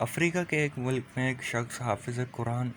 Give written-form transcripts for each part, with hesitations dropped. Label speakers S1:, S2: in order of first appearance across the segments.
S1: افریقہ کے ایک ملک میں ایک شخص حافظ قرآن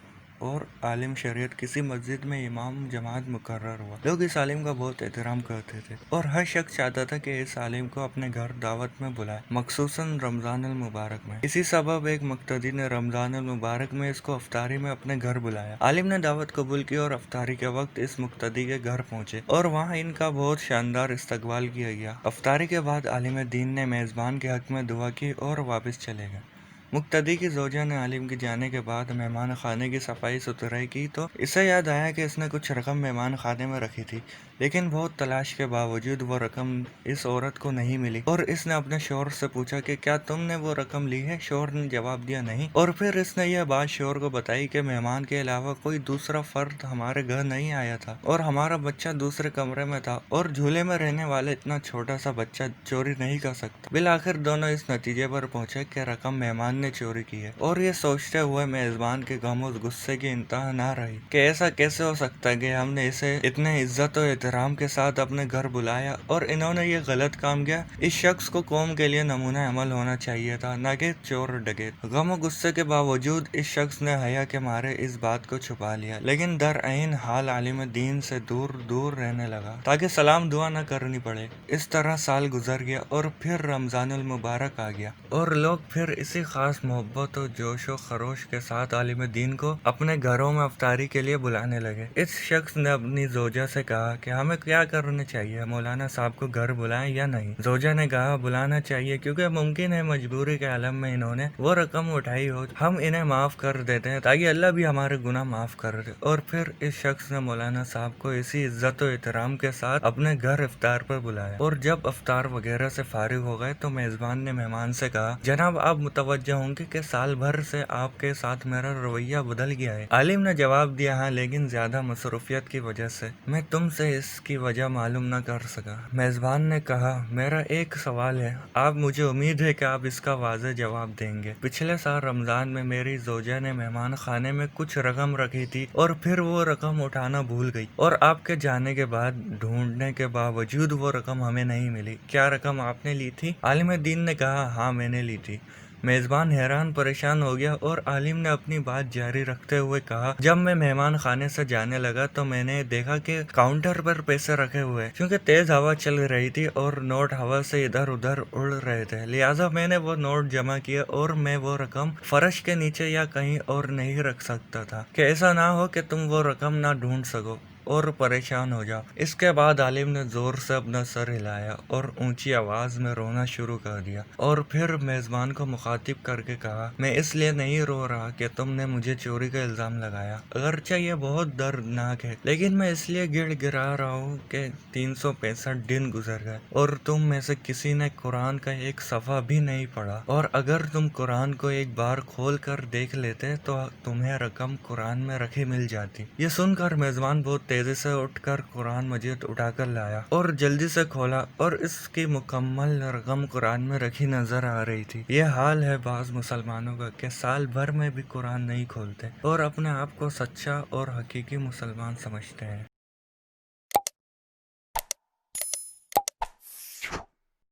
S1: اور عالم شریعت کسی مسجد میں امام جماعت مقرر ہوا۔ لوگ اس عالم کا بہت احترام کرتے تھے اور ہر شخص چاہتا تھا کہ اس عالم کو اپنے گھر دعوت میں بلائے، مخصوصاً رمضان المبارک میں۔ اسی سبب ایک مقتدی نے رمضان المبارک میں اس کو افطاری میں اپنے گھر بلایا۔ عالم نے دعوت قبول کی اور افطاری کے وقت اس مقتدی کے گھر پہنچے اور وہاں ان کا بہت شاندار استقبال کیا گیا۔ افطاری کے بعد عالم دین نے میزبان کے حق میں دعا کی اور واپس چلے گئے۔ مقتدی کی زوجہ نے عالم کے جانے کے بعد مہمان خانے کی صفائی ستھرائی کی تو اسے یاد آیا کہ اس نے کچھ رقم مہمان خانے میں رکھی تھی، لیکن بہت تلاش کے باوجود وہ رقم اس عورت کو نہیں ملی اور اس نے اپنے شوہر سے پوچھا کہ کیا تم نے وہ رقم لی ہے؟ شوہر نے جواب دیا نہیں، اور پھر اس نے یہ بات شوہر کو بتائی کہ مہمان کے علاوہ کوئی دوسرا فرد ہمارے گھر نہیں آیا تھا اور ہمارا بچہ دوسرے کمرے میں تھا اور جھولے میں رہنے والا اتنا چھوٹا سا بچہ چوری نہیں کر سکتا۔ بالآخر دونوں اس نتیجے پر پہنچے کہ رقم مہمان نے چوری کی ہے، اور یہ سوچتے ہوئے میزبان کے غم و غصے کی انتہا نہ رہی کہ ایسا کیسے ہو سکتا ہے کہ ہم نے اسے اتنے عزت و احترام کے ساتھ اپنے گھر بلایا اور انہوں نے یہ غلط کام کیا۔ اس شخص کو قوم کے لیے نمونہ عمل ہونا چاہیے تھا، نہ کہ چور اور ڈکیت۔ غم و غصے کے باوجود اس شخص نے حیا کے مارے اس بات کو چھپا لیا، لیکن درعین حال عالم دین سے دور دور رہنے لگا تاکہ سلام دعا نہ کرنی پڑے۔ اس طرح سال گزر گیا اور پھر رمضان المبارک آ گیا اور لوگ پھر اسی خاص محبت و جوش و خروش کے ساتھ عالم دین کو اپنے گھروں میں افطاری کے لیے بلانے لگے۔ اس شخص نے اپنی زوجہ سے کہا کہ ہمیں کیا کرنا چاہیے، مولانا صاحب کو گھر بلائیں یا نہیں؟ زوجہ نے کہا بلانا چاہیے، کیونکہ ممکن ہے مجبوری کے عالم میں انہوں نے وہ رقم اٹھائی ہو، ہم انہیں معاف کر دیتے ہیں تاکہ اللہ بھی ہمارے گناہ معاف کر دے۔ اور پھر اس شخص نے مولانا صاحب کو اسی عزت و احترام کے ساتھ اپنے گھر افطار پر بلایا، اور جب افطار وغیرہ سے فارغ ہو گئے تو میزبان نے مہمان سے کہا جناب آپ متوجہ ہوں گے کہ سال بھر سے آپ کے ساتھ میرا رویہ بدل گیا ہے۔ عالم نے جواب دیا ہاں، لیکن زیادہ مصروفیت کی وجہ سے میں تم سے اس کی وجہ معلوم نہ کر سکا۔ میزبان نے کہا میرا ایک سوال ہے، آپ مجھے امید ہے کہ آپ اس کا واضح جواب دیں گے۔ پچھلے سال رمضان میں میری زوجہ نے مہمان خانے میں کچھ رقم رکھی تھی اور پھر وہ رقم اٹھانا بھول گئی اور آپ کے جانے کے بعد ڈھونڈنے کے باوجود وہ رقم ہمیں نہیں ملی۔ کیا رقم آپ نے لی تھی؟ عالم دین نے کہا ہاں میں نے لی تھی۔ میزبان حیران پریشان ہو گیا اور عالم نے اپنی بات جاری رکھتے ہوئے کہا جب میں مہمان خانے سے جانے لگا تو میں نے دیکھا کہ کاؤنٹر پر پیسے رکھے ہوئے، کیونکہ تیز ہوا چل رہی تھی اور نوٹ ہوا سے ادھر ادھر اڑ رہے تھے، لہٰذا میں نے وہ نوٹ جمع کیے اور میں وہ رقم فرش کے نیچے یا کہیں اور نہیں رکھ سکتا تھا کہ ایسا نہ ہو کہ تم وہ رقم نہ ڈھونڈ سکو اور پریشان ہو جاؤ۔ اس کے بعد عالم نے زور سے اپنا سر ہلایا اور اونچی آواز میں رونا شروع کر دیا، اور پھر میزبان کو مخاطب کر کے کہا میں اس لیے نہیں رو رہا کہ تم نے مجھے چوری کا الزام لگایا، اگرچہ یہ بہت دردناک ہے، لیکن میں اس لیے گڑ گڑا رہا ہوں کہ 365 دن گزر گئے اور تم میں سے کسی نے قرآن کا ایک صفحہ بھی نہیں پڑھا، اور اگر تم قرآن کو ایک بار کھول کر دیکھ لیتے تو تمہیں رقم قرآن میں رکھی مل جاتی۔ یہ سن کر میزبان بہت تیزی سے اٹھ کر قرآن مجید اٹھا کر لایا اور جلدی سے کھولا، اور اس کی مکمل رقم قرآن میں رکھی نظر آ رہی تھی۔ یہ حال ہے بعض مسلمانوں کا کہ سال بھر میں بھی قرآن نہیں کھولتے اور اپنے آپ کو سچا اور حقیقی مسلمان سمجھتے ہیں۔